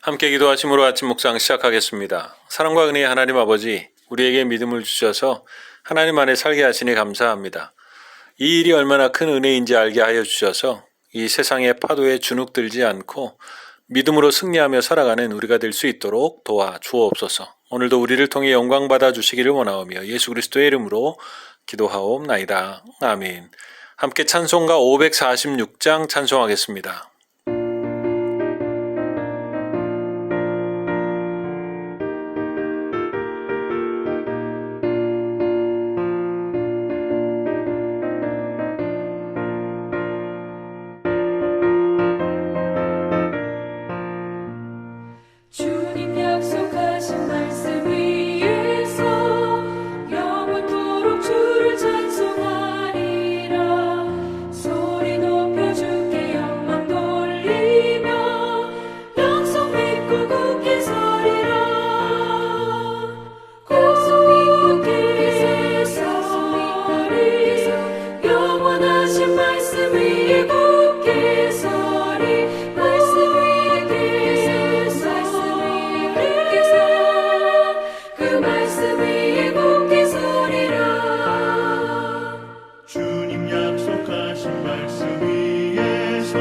함께 기도하심으로 아침 묵상 시작하겠습니다. 사랑과 은혜의 하나님 아버지, 우리에게 믿음을 주셔서 하나님 안에 살게 하시니 감사합니다. 이 일이 얼마나 큰 은혜인지 알게 하여 주셔서 이 세상의 파도에 주눅들지 않고 믿음으로 승리하며 살아가는 우리가 될 수 있도록 도와 주옵소서. 오늘도 우리를 통해 영광 받아 주시기를 원하오며 예수 그리스도의 이름으로 기도하옵나이다. 아멘. 함께 찬송가 546장 찬송하겠습니다. 주님 약속하신 말씀 위에서 영원토록 주를 찬송하리라. 소리 높여 주께 영광 돌리며 약속 믿고 굳게 서리라. 굳게 서리 영원하신 말씀 위에 굳게 서리. 말씀 위에 그 말씀 위에 굳게 서리라. 주님 약속하신 말씀 위에서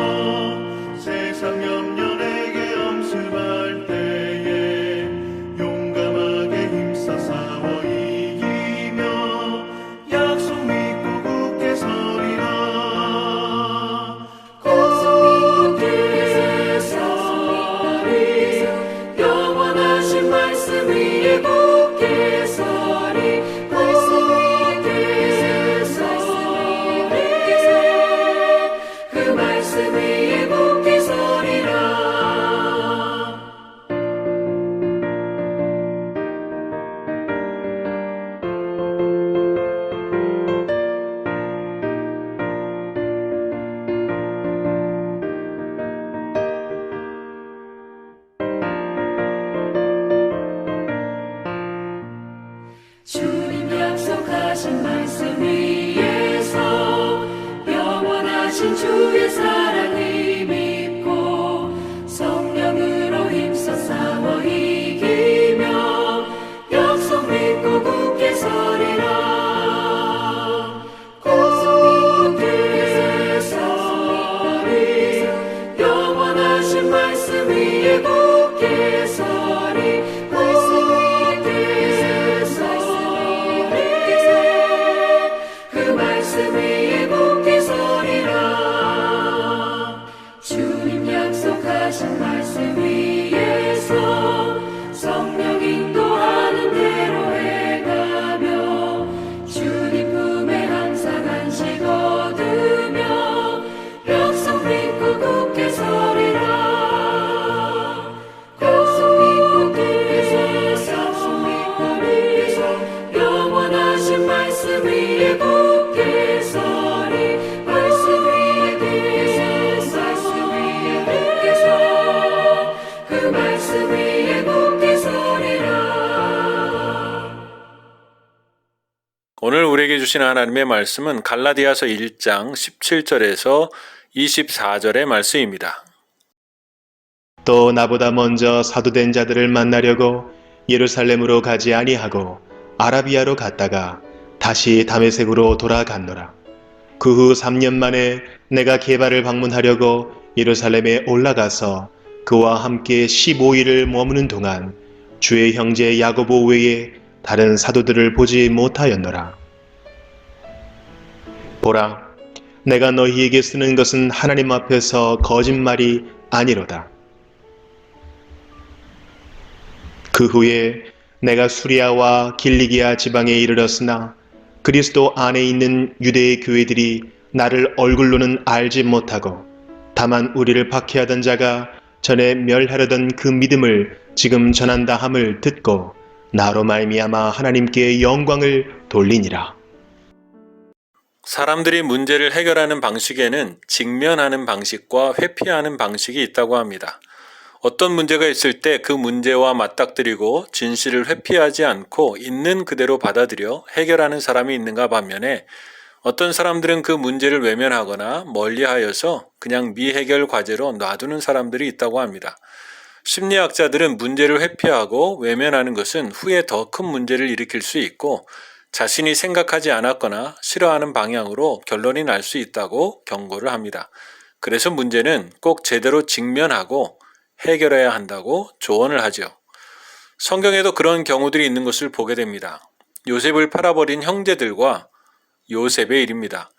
세상 염려 내게 엄습할 때에 용감하게 힘써 싸워 이기며 약속 믿고 굳게 서리라. 굳게 서리 영원하신 말씀 위에 굳게 서리. 말씀 위에 서리 그 말씀 위에 굳게 서리라. 주님 약속하신 말씀 위에서 영원하신 주의 사랑을 믿고 성령으로 힘써 싸워 이기며 약속 믿고 굳게 서리라. 굳게 서리 영원하신 말씀 위에 굳게 서리. 말씀 위에 서리 그 말씀 위에 굳게 서리라. 주님 약속하신 말씀 위에서 성령 인도하는 대로 행하며 주님 품에 항상 안식 얻으며 약속 믿고 굳게 서리라. 약속 믿고 굳게 서리 영원하신 말씀 위에 굳게 서리. 말씀 위에 굳게 서 그 말씀 위에 굳게 서리라. 오늘 우리에게 주시는 하나님의 말씀은 갈라디아서 1장 17절에서 24절의 말씀입니다. 또 나보다 먼저 사도된 자들을 만나려고 예루살렘으로 가지 아니하고 아라비아로 갔다가 다시 다메섹으로 돌아갔노라. 그 후 3년 만에 내가 게바를 방문하려고 예루살렘에 올라가서 그와 함께 15일을 머무는 동안 주의 형제 야고보 외에 다른 사도들을 보지 못하였노라. 보라, 내가 너희에게 쓰는 것은 하나님 앞에서 거짓말이 아니로다. 그 후에 내가 수리아와 길리기아 지방에 이르렀으나 그리스도 안에 있는 유대의 교회들이 나를 얼굴로는 알지 못하고 다만 우리를 박해하던 자가 전에 멸하려던 그 믿음을 지금 전한다 함을 듣고 나로 말미암아 하나님께 영광을 돌리니라. 사람들이 문제를 해결하는 방식에는 직면하는 방식과 회피하는 방식이 있다고 합니다. 어떤 문제가 있을 때 그 문제와 맞닥뜨리고 진실을 회피하지 않고 있는 그대로 받아들여 해결하는 사람이 있는가 반면에 어떤 사람들은 그 문제를 외면하거나 멀리하여서 그냥 미해결 과제로 놔두는 사람들이 있다고 합니다. 심리학자들은 문제를 회피하고 외면하는 것은 후에 더 큰 문제를 일으킬 수 있고 자신이 생각하지 않았거나 싫어하는 방향으로 결론이 날 수 있다고 경고를 합니다. 그래서 문제는 꼭 제대로 직면하고 해결해야 한다고 조언을 하죠. 성경에도 그런 경우들이 있는 것을 보게 됩니다. 요셉을 팔아버린 형제들과 요셉의 일입니다.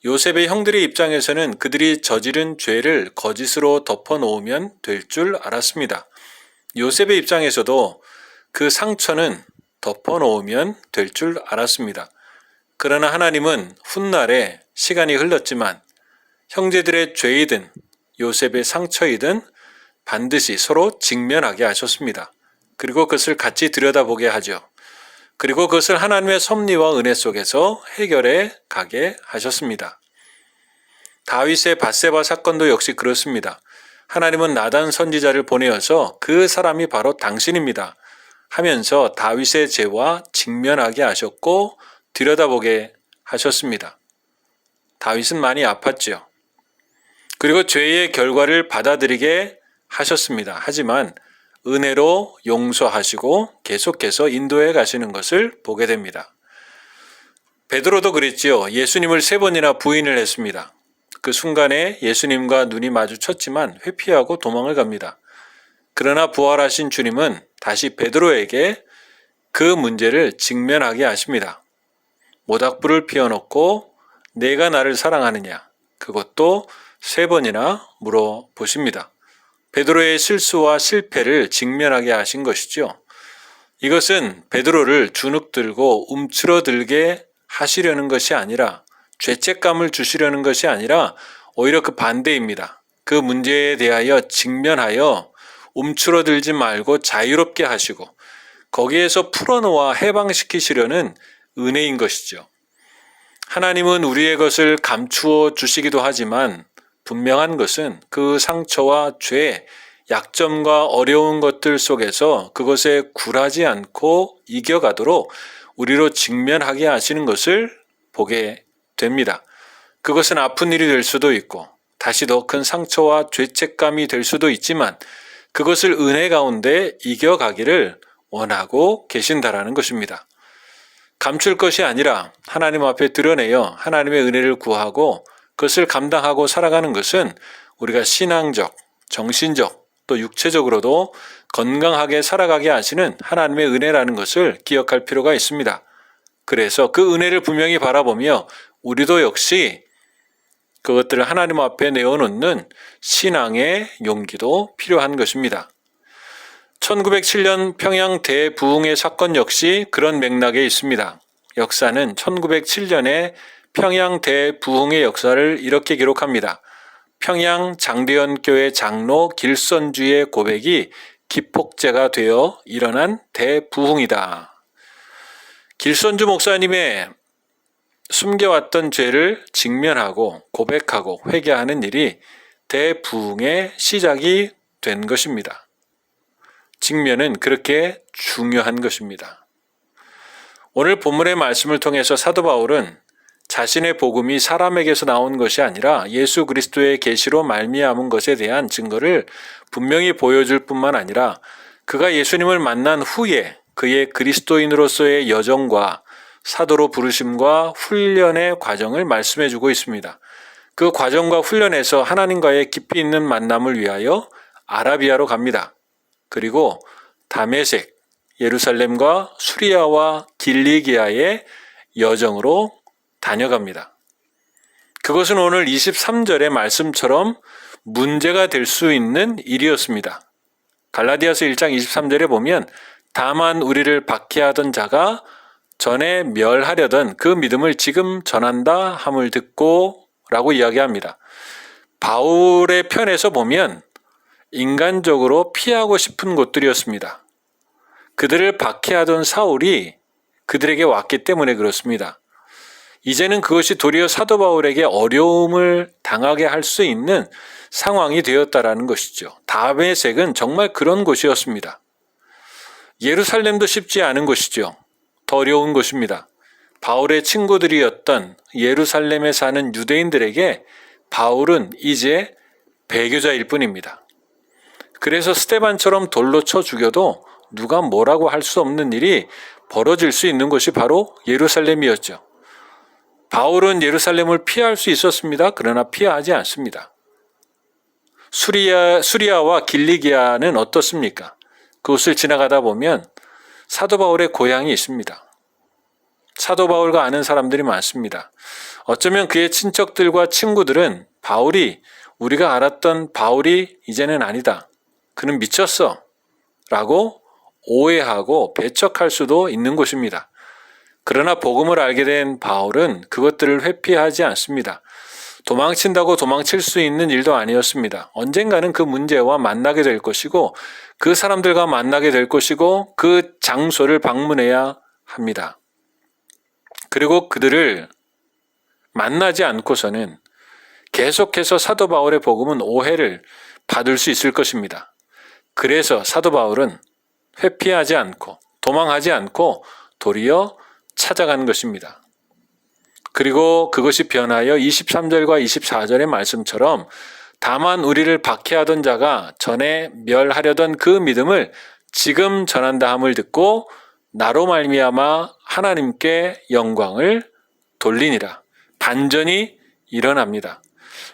요셉의 형들의 입장에서는 그들이 저지른 죄를 거짓으로 덮어놓으면 될 줄 알았습니다. 요셉의 입장에서도 그 상처는 덮어놓으면 될 줄 알았습니다. 그러나 하나님은 훗날에 시간이 흘렀지만 형제들의 죄이든 요셉의 상처이든 반드시 서로 직면하게 하셨습니다. 그리고 그것을 같이 들여다보게 하죠. 그리고 그것을 하나님의 섭리와 은혜 속에서 해결해 가게 하셨습니다. 다윗의 밧세바 사건도 역시 그렇습니다. 하나님은 나단 선지자를 보내어서 그 사람이 바로 당신입니다 하면서 다윗의 죄와 직면하게 하셨고 들여다보게 하셨습니다. 다윗은 많이 아팠지요. 그리고 죄의 결과를 받아들이게 하셨습니다. 하지만 은혜로 용서하시고 계속해서 인도해 가시는 것을 보게 됩니다. 베드로도 그랬지요. 예수님을 3번이나 부인을 했습니다. 그 순간에 예수님과 눈이 마주쳤지만 회피하고 도망을 갑니다. 그러나 부활하신 주님은 다시 베드로에게 그 문제를 직면하게 하십니다. 모닥불을 피워놓고 내가 나를 사랑하느냐? 그것도 3번이나 물어보십니다. 베드로의 실수와 실패를 직면하게 하신 것이죠. 이것은 베드로를 주눅들고 움츠러들게 하시려는 것이 아니라 죄책감을 주시려는 것이 아니라 오히려 그 반대입니다. 그 문제에 대하여 직면하여 움츠러들지 말고 자유롭게 하시고 거기에서 풀어놓아 해방시키시려는 은혜인 것이죠. 하나님은 우리의 것을 감추어 주시기도 하지만 분명한 것은 그 상처와 죄, 약점과 어려운 것들 속에서 그것에 굴하지 않고 이겨가도록 우리로 직면하게 하시는 것을 보게 됩니다. 그것은 아픈 일이 될 수도 있고 다시 더 큰 상처와 죄책감이 될 수도 있지만 그것을 은혜 가운데 이겨가기를 원하고 계신다라는 것입니다. 감출 것이 아니라 하나님 앞에 드러내어 하나님의 은혜를 구하고 그것을 감당하고 살아가는 것은 우리가 신앙적, 정신적, 또 육체적으로도 건강하게 살아가게 하시는 하나님의 은혜라는 것을 기억할 필요가 있습니다. 그래서 그 은혜를 분명히 바라보며 우리도 역시 그것들을 하나님 앞에 내어놓는 신앙의 용기도 필요한 것입니다. 1907년 평양 대부흥의 사건 역시 그런 맥락에 있습니다. 역사는 1907년에 평양 대부흥의 역사를 이렇게 기록합니다. 평양 장대현교회 장로 길선주의 고백이 기폭제가 되어 일어난 대부흥이다. 길선주 목사님의 숨겨왔던 죄를 직면하고 고백하고 회개하는 일이 대부흥의 시작이 된 것입니다. 직면은 그렇게 중요한 것입니다. 오늘 본문의 말씀을 통해서 사도 바울은 자신의 복음이 사람에게서 나온 것이 아니라 예수 그리스도의 계시로 말미암은 것에 대한 증거를 분명히 보여줄 뿐만 아니라 그가 예수님을 만난 후에 그의 그리스도인으로서의 여정과 사도로 부르심과 훈련의 과정을 말씀해 주고 있습니다. 그 과정과 훈련에서 하나님과의 깊이 있는 만남을 위하여 아라비아로 갑니다. 그리고 다메섹, 예루살렘과 수리아와 길리기아의 여정으로 다녀갑니다. 그것은 오늘 23절의 말씀처럼 문제가 될 수 있는 일이었습니다. 갈라디아서 1장 23절에 보면 다만 우리를 박해하던 자가 전에 멸하려던 그 믿음을 지금 전한다 함을 듣고 라고 이야기합니다. 바울의 편에서 보면 인간적으로 피하고 싶은 곳들이었습니다. 그들을 박해하던 사울이 그들에게 왔기 때문에 그렇습니다. 이제는 그것이 도리어 사도 바울에게 어려움을 당하게 할 수 있는 상황이 되었다라는 것이죠. 다메섹은 정말 그런 곳이었습니다. 예루살렘도 쉽지 않은 곳이죠. 더 어려운 곳입니다. 바울의 친구들이었던 예루살렘에 사는 유대인들에게 바울은 이제 배교자일 뿐입니다. 그래서 스데반처럼 돌로 쳐 죽여도 누가 뭐라고 할 수 없는 일이 벌어질 수 있는 곳이 바로 예루살렘이었죠. 바울은 예루살렘을 피할 수 있었습니다. 그러나 피하지 않습니다. 수리아와 길리기아는 어떻습니까? 그곳을 지나가다 보면 사도 바울의 고향이 있습니다. 사도 바울과 아는 사람들이 많습니다. 어쩌면 그의 친척들과 친구들은 바울이 우리가 알았던 바울이 이제는 아니다. 그는 미쳤어. 라고 오해하고 배척할 수도 있는 곳입니다. 그러나 복음을 알게 된 바울은 그것들을 회피하지 않습니다. 도망친다고 도망칠 수 있는 일도 아니었습니다. 언젠가는 그 문제와 만나게 될 것이고 그 사람들과 만나게 될 것이고 그 장소를 방문해야 합니다. 그리고 그들을 만나지 않고서는 계속해서 사도 바울의 복음은 오해를 받을 수 있을 것입니다. 그래서 사도 바울은 회피하지 않고 도망하지 않고 도리어 찾아간 것입니다. 그리고 그것이 변하여 23절과 24절의 말씀처럼 다만 우리를 박해하던 자가 전에 멸하려던 그 믿음을 지금 전한다 함을 듣고 나로 말미암아 하나님께 영광을 돌리니라. 반전이 일어납니다.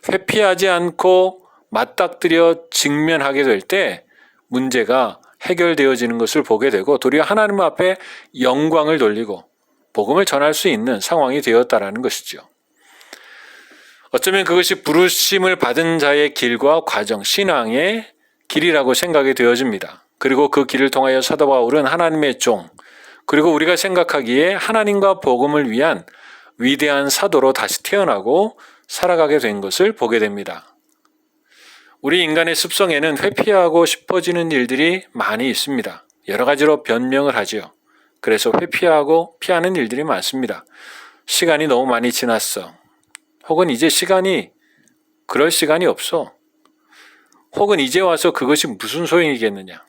회피하지 않고 맞닥뜨려 직면하게 될 때 문제가 해결되어지는 것을 보게 되고 도리어 하나님 앞에 영광을 돌리고 복음을 전할 수 있는 상황이 되었다라는 것이죠. 어쩌면 그것이 부르심을 받은 자의 길과 과정, 신앙의 길이라고 생각이 되어집니다. 그리고 그 길을 통하여 사도 바울은 하나님의 종, 그리고 우리가 생각하기에 하나님과 복음을 위한 위대한 사도로 다시 태어나고 살아가게 된 것을 보게 됩니다. 우리 인간의 습성에는 회피하고 싶어지는 일들이 많이 있습니다. 여러 가지로 변명을 하지요. 그래서 회피하고 피하는 일들이 많습니다. 시간이 너무 많이 지났어. 혹은 이제 그럴 시간이 없어. 혹은 이제 와서 그것이 무슨 소용이겠느냐.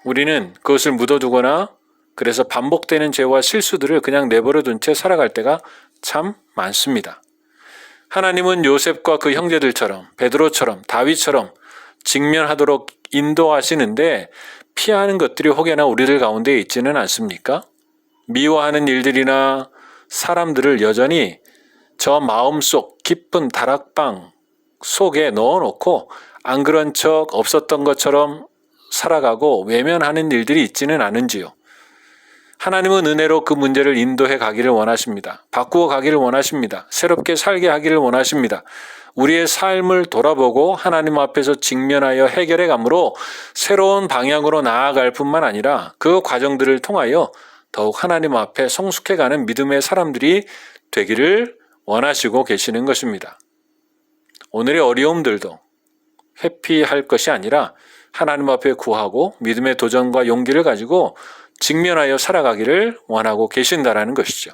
우리는 그것을 묻어두거나 그래서 반복되는 죄와 실수들을 그냥 내버려 둔 채 살아갈 때가 참 많습니다. 하나님은 요셉과 그 형제들처럼 베드로처럼 다윗처럼 직면하도록 인도하시는데 피하는 것들이 혹여나 우리들 가운데 있지는 않습니까? 미워하는 일들이나 사람들을 여전히 저 마음속 깊은 다락방 속에 넣어놓고 안 그런 척 없었던 것처럼 살아가고 외면하는 일들이 있지는 않은지요. 하나님은 은혜로 그 문제를 인도해 가기를 원하십니다. 바꾸어 가기를 원하십니다. 새롭게 살게 하기를 원하십니다. 우리의 삶을 돌아보고 하나님 앞에서 직면하여 해결해 가므로 새로운 방향으로 나아갈 뿐만 아니라 그 과정들을 통하여 더욱 하나님 앞에 성숙해가는 믿음의 사람들이 되기를 원하시고 계시는 것입니다. 오늘의 어려움들도 회피할 것이 아니라 하나님 앞에 구하고 믿음의 도전과 용기를 가지고 직면하여 살아가기를 원하고 계신다라는 것이죠.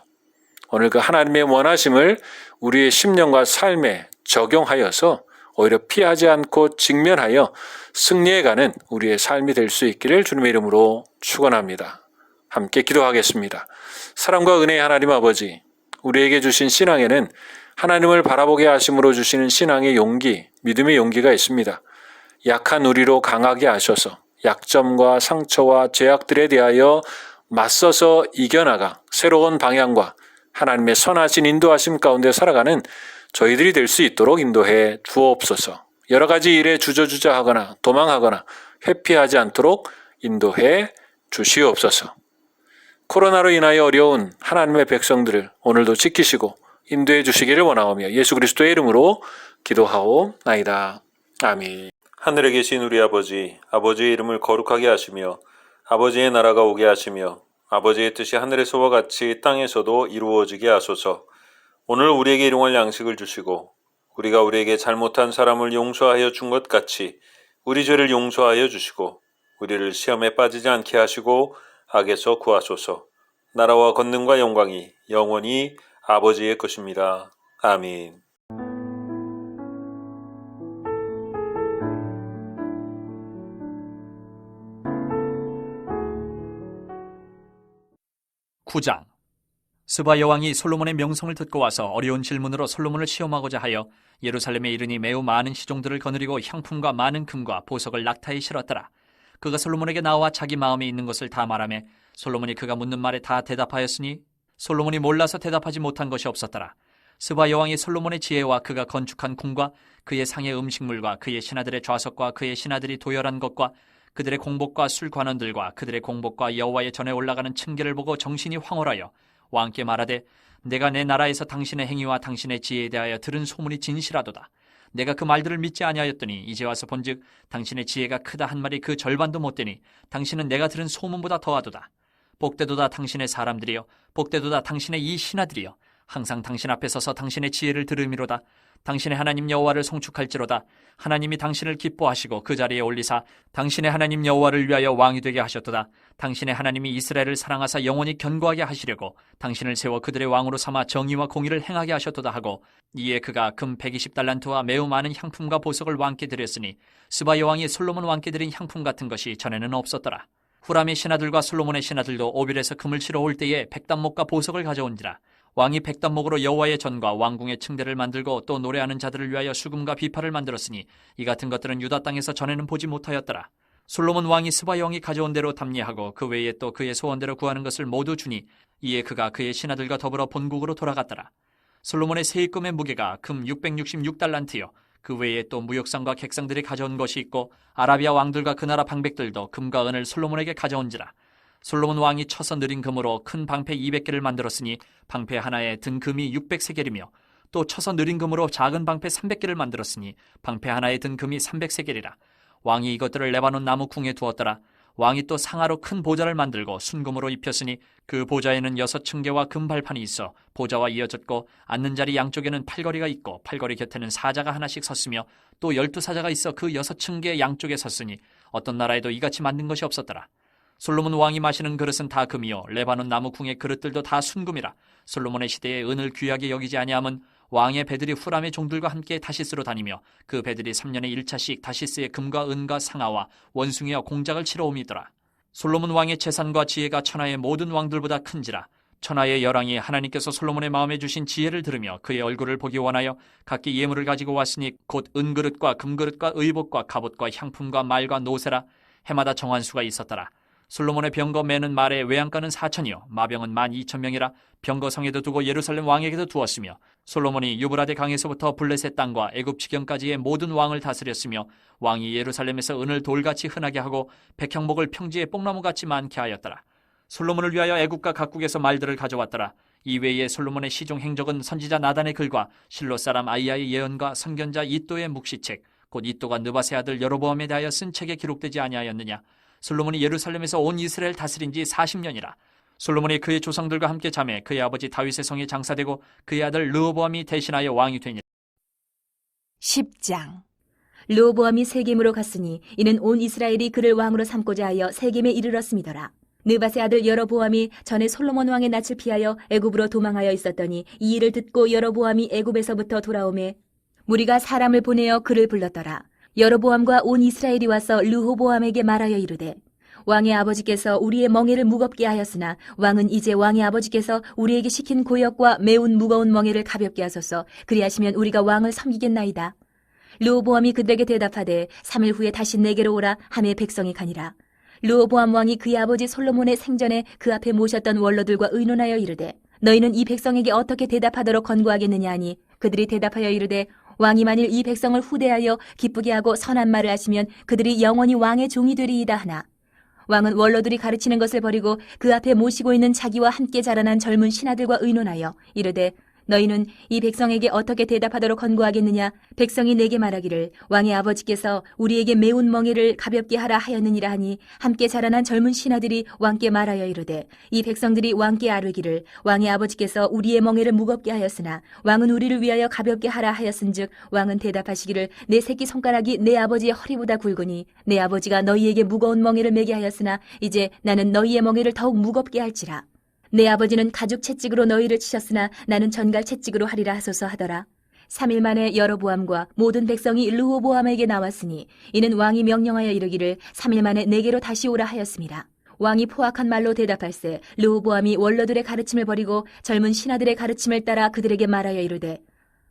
오늘 그 하나님의 원하심을 우리의 심령과 삶에 적용하여서 오히려 피하지 않고 직면하여 승리해가는 우리의 삶이 될 수 있기를 주님의 이름으로 축원합니다. 함께 기도하겠습니다. 사랑과 은혜의 하나님 아버지, 우리에게 주신 신앙에는 하나님을 바라보게 하심으로 주시는 신앙의 용기, 믿음의 용기가 있습니다. 약한 우리로 강하게 하셔서 약점과 상처와 죄악들에 대하여 맞서서 이겨나가 새로운 방향과 하나님의 선하신 인도하심 가운데 살아가는 저희들이 될 수 있도록 인도해 주옵소서. 여러 가지 일에 주저주저하거나 도망하거나 회피하지 않도록 인도해 주시옵소서. 코로나로 인하여 어려운 하나님의 백성들을 오늘도 지키시고 인도해 주시기를 원하오며 예수 그리스도의 이름으로 기도하오나이다. 아멘. 하늘에 계신 우리 아버지, 아버지의 이름을 거룩하게 하시며 아버지의 나라가 오게 하시며 아버지의 뜻이 하늘에서와 같이 땅에서도 이루어지게 하소서. 오늘 우리에게 일용할 양식을 주시고 우리가 우리에게 잘못한 사람을 용서하여 준 것 같이 우리 죄를 용서하여 주시고 우리를 시험에 빠지지 않게 하시고 악에서 구하소서. 나라와 권능과 영광이 영원히 아버지의 것입니다. 아멘. (9장) 스바 여왕이 솔로몬의 명성을 듣고 와서 어려운 질문으로 솔로몬을 시험하고자 하여 예루살렘에 이르니 매우 많은 시종들을 거느리고 향품과 많은 금과 보석을 낙타에 실었더라. 그가 솔로몬에게 나와 자기 마음에 있는 것을 다 말하며 솔로몬이 그가 묻는 말에 다 대답하였으니 솔로몬이 몰라서 대답하지 못한 것이 없었더라. 스바 여왕이 솔로몬의 지혜와 그가 건축한 궁과 그의 상의 음식물과 그의 신하들의 좌석과 그의 신하들이 도열한 것과 그들의 공복과 술관원들과 그들의 공복과 여호와의 전에 올라가는 층계를 보고 정신이 황홀하여 왕께 말하되 내가 내 나라에서 당신의 행위와 당신의 지혜에 대하여 들은 소문이 진실하도다. 내가 그 말들을 믿지 아니하였더니 이제 와서 본즉 당신의 지혜가 크다 한 말이 그 절반도 못되니 당신은 내가 들은 소문보다 더하도다. 복되도다 당신의 사람들이여, 복되도다 당신의 이 신하들이여, 항상 당신 앞에 서서 당신의 지혜를 들음이로다. 당신의 하나님 여호와를 송축할지로다. 하나님이 당신을 기뻐하시고 그 자리에 올리사 당신의 하나님 여호와를 위하여 왕이 되게 하셨도다. 당신의 하나님이 이스라엘을 사랑하사 영원히 견고하게 하시려고 당신을 세워 그들의 왕으로 삼아 정의와 공의를 행하게 하셨도다 하고, 이에 그가 금 120달란트와 매우 많은 향품과 보석을 왕께 드렸으니 스바 여왕이 솔로몬 왕께 드린 향품 같은 것이 전에는 없었더라. 후람의 신하들과 솔로몬의 신하들도 오빌에서 금을 치러 올 때에 백단목과 보석을 가져온지라. 왕이 백단목으로 여호와의 전과 왕궁의 층대를 만들고 또 노래하는 자들을 위하여 수금과 비파를 만들었으니 이 같은 것들은 유다 땅에서 전에는 보지 못하였더라. 솔로몬 왕이 스바 여왕이 가져온 대로 답례하고 그 외에 또 그의 소원대로 구하는 것을 모두 주니 이에 그가 그의 신하들과 더불어 본국으로 돌아갔더라. 솔로몬의 세입금의 무게가 금 666달란트요. 그 외에 또 무역상과 객상들이 가져온 것이 있고 아라비아 왕들과 그 나라 방백들도 금과 은을 솔로몬에게 가져온지라. 솔로몬 왕이 쳐서 느린 금으로 큰 방패 200개를 만들었으니 방패 하나에 든 금이 600세겔이며 또 쳐서 느린 금으로 작은 방패 300개를 만들었으니 방패 하나에 든 금이 300세겔이라. 왕이 이것들을 레바논 나무 궁에 두었더라. 왕이 또 상하로 큰 보좌를 만들고 순금으로 입혔으니 그 보좌에는 6층계와 금발판이 있어 보좌와 이어졌고 앉는 자리 양쪽에는 팔걸이가 있고 팔걸이 곁에는 사자가 하나씩 섰으며 또 12사자가 있어 그 6층계 양쪽에 섰으니 어떤 나라에도 이같이 만든 것이 없었더라. 솔로몬 왕이 마시는 그릇은 다 금이요 레바논 나무 궁의 그릇들도 다 순금이라. 솔로몬의 시대에 은을 귀하게 여기지 아니함은 왕의 배들이 후람의 종들과 함께 다시스로 다니며 그 배들이 3년에 1차씩 다시스의 금과 은과 상아와 원숭이와 공작을 치러 옴이더라. 솔로몬 왕의 재산과 지혜가 천하의 모든 왕들보다 큰지라. 천하의 열왕이 하나님께서 솔로몬의 마음에 주신 지혜를 들으며 그의 얼굴을 보기 원하여 각기 예물을 가지고 왔으니 곧 은그릇과 금그릇과 의복과 갑옷과 향품과 말과 노새라. 해마다 정한 수가 있었더라. 솔로몬의 병거 매는 말의 외양간은 4천이요 마병은 12,000명이라. 병거 성에도 두고 예루살렘 왕에게도 두었으며 솔로몬이 유브라데 강에서부터 블레셋 땅과 애굽 지경까지의 모든 왕을 다스렸으며 왕이 예루살렘에서 은을 돌같이 흔하게 하고 백향목을 평지에 뽕나무같이 많게 하였더라. 솔로몬을 위하여 애국과 각국에서 말들을 가져왔더라. 이외에 솔로몬의 시종 행적은 선지자 나단의 글과 실로 사람 아이야의 예언과 선견자 이또의 묵시책 곧 이또가 느바세 아들 여로보암에 대하여 쓴 책에 기록되지 아니하였느냐. 솔로몬이 예루살렘에서 온 이스라엘 다스린 지 40년이라. 솔로몬이 그의 조상들과 함께 잠에 그의 아버지 다윗의 성에 장사되고 그의 아들 르호보암이 대신하여 왕이 되니라. 10장. 르호보암이 세겜으로 갔으니 이는 온 이스라엘이 그를 왕으로 삼고자 하여 세겜에 이르렀음이더라. 느밧의 아들 여로보암이 전에 솔로몬 왕의 낯을 피하여 애굽으로 도망하여 있었더니 이 일을 듣고 여로보암이 애굽에서부터 돌아오매 무리가 사람을 보내어 그를 불렀더라. 여로보암과 온 이스라엘이 와서 르호보암에게 말하여 이르되 왕의 아버지께서 우리의 멍에를 무겁게 하였으나 왕은 이제 왕의 아버지께서 우리에게 시킨 고역과 매운 무거운 멍에를 가볍게 하소서. 그리하시면 우리가 왕을 섬기겠나이다. 르호보암이 그들에게 대답하되 3일 후에 다시 내게로 오라 하매 백성이 가니라. 르호보암 왕이 그의 아버지 솔로몬의 생전에 그 앞에 모셨던 원로들과 의논하여 이르되 너희는 이 백성에게 어떻게 대답하도록 권고하겠느냐 하니 그들이 대답하여 이르되 왕이 만일 이 백성을 후대하여 기쁘게 하고 선한 말을 하시면 그들이 영원히 왕의 종이 되리이다 하나 왕은 원로들이 가르치는 것을 버리고 그 앞에 모시고 있는 자기와 함께 자라난 젊은 신하들과 의논하여 이르되 너희는 이 백성에게 어떻게 대답하도록 권고하겠느냐. 백성이 내게 말하기를 왕의 아버지께서 우리에게 매운 멍에를 가볍게 하라 하였느니라 하니 함께 자라난 젊은 신하들이 왕께 말하여 이르되 이 백성들이 왕께 아뢰기를 왕의 아버지께서 우리의 멍에를 무겁게 하였으나 왕은 우리를 위하여 가볍게 하라 하였은즉 왕은 대답하시기를 내 새끼 손가락이 내 아버지의 허리보다 굵으니 내 아버지가 너희에게 무거운 멍에를 매게 하였으나 이제 나는 너희의 멍에를 더욱 무겁게 할지라. 내 아버지는 가죽 채찍으로 너희를 치셨으나 나는 전갈 채찍으로 하리라 하소서 하더라. 3일 만에 여로보암과 모든 백성이 르호보암에게 나왔으니 이는 왕이 명령하여 이르기를 3일 만에 내게로 다시 오라 하였습니다. 왕이 포악한 말로 대답할세 르호보암이 원로들의 가르침을 버리고 젊은 신하들의 가르침을 따라 그들에게 말하여 이르되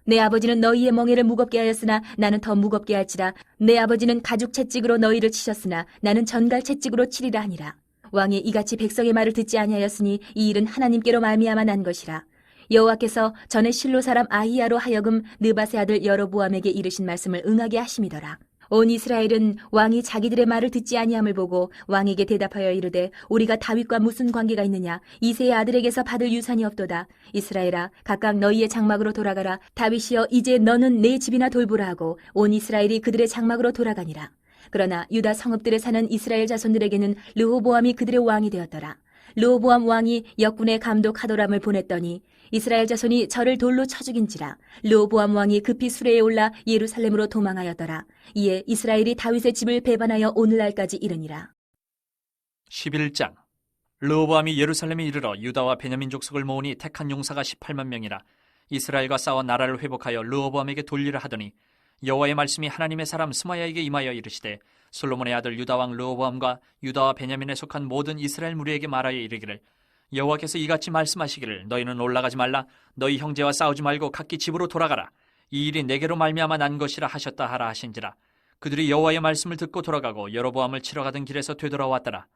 내 아버지는 너희의 멍에를 무겁게 하였으나 나는 더 무겁게 할지라. 내 아버지는 가죽 채찍으로 너희를 치셨으나 나는 전갈 채찍으로 치리라 하니라. 왕이 이같이 백성의 말을 듣지 아니하였으니 이 일은 하나님께로 말미암아 난 것이라. 여호와께서 전에 실로 사람 아히야로 하여금 느밧의 아들 여로보암에게 이르신 말씀을 응하게 하심이더라. 온 이스라엘은 왕이 자기들의 말을 듣지 아니함을 보고 왕에게 대답하여 이르되 우리가 다윗과 무슨 관계가 있느냐. 이새의 아들에게서 받을 유산이 없도다. 이스라엘아 각각 너희의 장막으로 돌아가라. 다윗이여 이제 너는 내 집이나 돌보라 하고 온 이스라엘이 그들의 장막으로 돌아가니라. 그러나 유다 성읍들에 사는 이스라엘 자손들에게는 르호보암이 그들의 왕이 되었더라. 르호보암 왕이 역군의 감독 하도람을 보냈더니 이스라엘 자손이 저를 돌로 쳐 죽인지라. 르호보암 왕이 급히 수레에 올라 예루살렘으로 도망하였더라. 이에 이스라엘이 다윗의 집을 배반하여 오늘날까지 이르니라. 11장. 르호보암이 예루살렘에 이르러 유다와 베냐민 족속을 모으니 택한 용사가 18만 명이라. 이스라엘과 싸워 나라를 회복하여 르호보암에게 돌리라 하더니 여호와의 말씀이 하나님의 사람 스마야에게 임하여 이르시되 솔로몬의 아들 유다 왕 르호보암과 유다와 베냐민에 속한 모든 이스라엘 무리에게 말하여 이르기를 여호와께서 이같이 말씀하시기를 너희는 올라가지 말라. 너희 형제와 싸우지 말고 각기 집으로 돌아가라. 이 일이 내게로 말미암아 난 것이라 하셨다 하라 하신지라. 그들이 여호와의 말씀을 듣고 돌아가고 여로보암을 치러 가던 길에서 되돌아왔더라.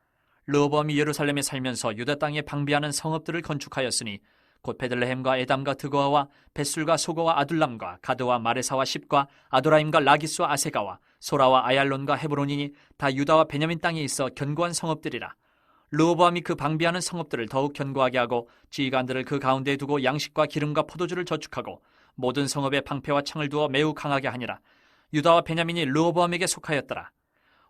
르호보암이 예루살렘에 살면서 유다 땅에 방비하는 성읍들을 건축하였으니 곧 베들레헴과 에담과 드고아와 벳술과 소고와 아둘람과 가드와 마레사와 십과 아도라임과 라기스와 아세가와 소라와 아얄론과 헤브론이니 다 유다와 베냐민 땅에 있어 견고한 성읍들이라. 르호보암이 그 방비하는 성읍들을 더욱 견고하게 하고 지휘관들을 그 가운데에 두고 양식과 기름과 포도주를 저축하고 모든 성읍에 방패와 창을 두어 매우 강하게 하니라. 유다와 베냐민이 르호보암에게 속하였더라.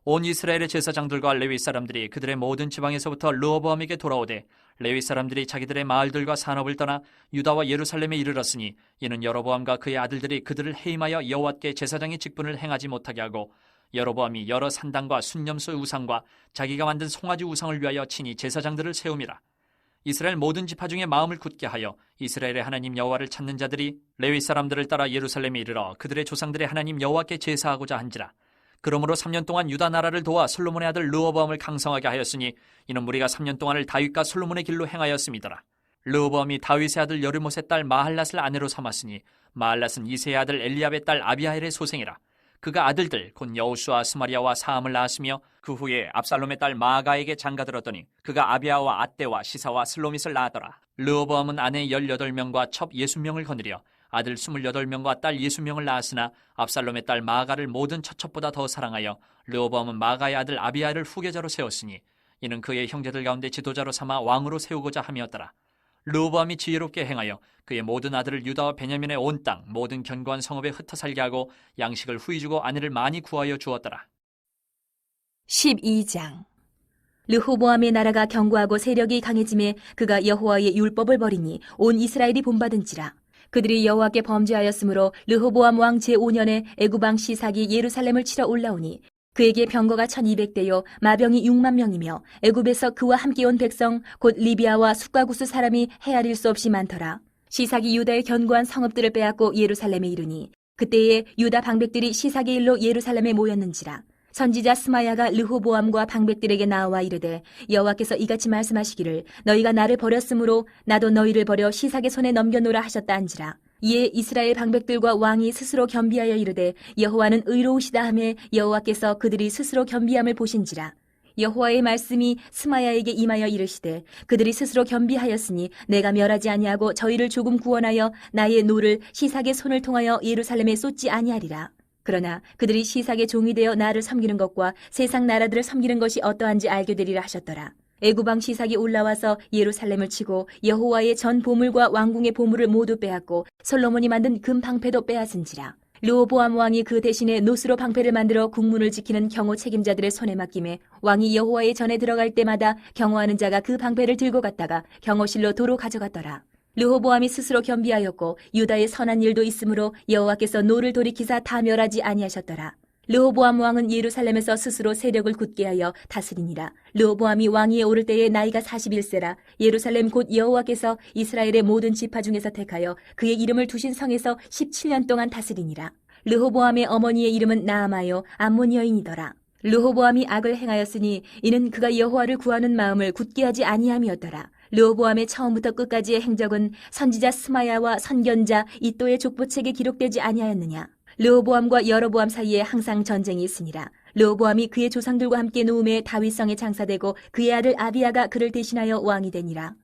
온 이스라엘의 제사장들과 레위 사람들이 그들의 모든 지방에서부터 르호보암에게 돌아오되 레위 사람들이 자기들의 마을들과 산업을 떠나 유다와 예루살렘에 이르렀으니 이는 여로보암과 그의 아들들이 그들을 해임하여 여호와께 제사장의 직분을 행하지 못하게 하고 여로보암이 여러 산당과 순념소 우상과 자기가 만든 송아지 우상을 위하여 친히 제사장들을 세움이라. 이스라엘 모든 지파 중에 마음을 굳게 하여 이스라엘의 하나님 여호와를 찾는 자들이 레위 사람들을 따라 예루살렘에 이르러 그들의 조상들의 하나님 여호와께 제사하고자 한지라. 그러므로 3년 동안 유다 나라를 도와 솔로몬의 아들 르호보암을 강성하게 하였으니 이는 무리가 3년 동안을 다윗과 솔로몬의 길로 행하였음이더라. 르호보암이 다윗의 아들 여르못의 딸 마할랏을 아내로 삼았으니 마할랏은 이새의 아들 엘리압의 딸 아비하일의 소생이라. 그가 아들들 곧 여우수와 스마리아와 사함을 낳았으며 그 후에 압살롬의 딸 마아가에게 장가들었더니 그가 아비아와 앗대와 시사와 슬로밋을 낳았더라. 르호보암은 아내 18명과 첩 60명을 거느려 아들 28명과 딸 60명을 낳았으나 압살롬의 딸 마아가를 모든 처첩보다 더 사랑하여 르호보암은 마아가의 아들 아비아를 후계자로 세웠으니 이는 그의 형제들 가운데 지도자로 삼아 왕으로 세우고자 함이었더라. 르호보암이 지혜롭게 행하여 그의 모든 아들을 유다와 베냐민의 온 땅 모든 견고한 성읍에 흩어 살게 하고 양식을 후히 주고 아내를 많이 구하여 주었더라. 12장. 르호보암의 나라가 견고하고 세력이 강해짐에 그가 여호와의 율법을 버리니 온 이스라엘이 본받은지라. 그들이 여호와께 범죄하였으므로 르호보암 왕 제5년에 애굽왕 시삭이 예루살렘을 치러 올라오니 그에게 병거가 1200대요 마병이 6만 명이며 애굽에서 그와 함께 온 백성 곧 리비아와 숫가구스 사람이 헤아릴 수 없이 많더라. 시삭이 유다의 견고한 성읍들을 빼앗고 예루살렘에 이르니 그때에 유다 방백들이 시삭의 일로 예루살렘에 모였는지라. 선지자 스마야가 르호보암과 방백들에게 나와 이르되 여호와께서 이같이 말씀하시기를 너희가 나를 버렸으므로 나도 너희를 버려 시삭의 손에 넘겨놓으라 하셨다 한지라. 이에 이스라엘 방백들과 왕이 스스로 겸비하여 이르되 여호와는 의로우시다 하며 여호와께서 그들이 스스로 겸비함을 보신지라. 여호와의 말씀이 스마야에게 임하여 이르시되 그들이 스스로 겸비하였으니 내가 멸하지 아니하고 저희를 조금 구원하여 나의 노를 시삭의 손을 통하여 예루살렘에 쏟지 아니하리라. 그러나 그들이 시삭의 종이 되어 나를 섬기는 것과 세상 나라들을 섬기는 것이 어떠한지 알게 되리라 하셨더라. 애굽왕 시삭이 올라와서 예루살렘을 치고 여호와의 전 보물과 왕궁의 보물을 모두 빼앗고 솔로몬이 만든 금 방패도 빼앗은지라. 르호보암 왕이 그 대신에 노스로 방패를 만들어 국문을 지키는 경호 책임자들의 손에 맡김에 왕이 여호와의 전에 들어갈 때마다 경호하는 자가 그 방패를 들고 갔다가 경호실로 도로 가져갔더라. 르호보암이 스스로 겸비하였고 유다의 선한 일도 있으므로 여호와께서 노를 돌이키사 다 멸하지 아니하셨더라. 르호보암 왕은 예루살렘에서 스스로 세력을 굳게 하여 다스리니라. 르호보암이 왕위에 오를 때에 나이가 41세라. 예루살렘 곧 여호와께서 이스라엘의 모든 지파 중에서 택하여 그의 이름을 두신 성에서 17년 동안 다스리니라. 르호보암의 어머니의 이름은 나아마요 암몬 여인이더라. 르호보암이 악을 행하였으니 이는 그가 여호와를 구하는 마음을 굳게 하지 아니함이었더라. 르호보암의 처음부터 끝까지의 행적은 선지자 스마야와 선견자 이또의 족보책에 기록되지 아니하였느냐. 르호보암과 여로보암 사이에 항상 전쟁이 있으니라. 르호보암이 그의 조상들과 함께 노음에 다윗성에 장사되고 그의 아들 아비야가 그를 대신하여 왕이 되니라.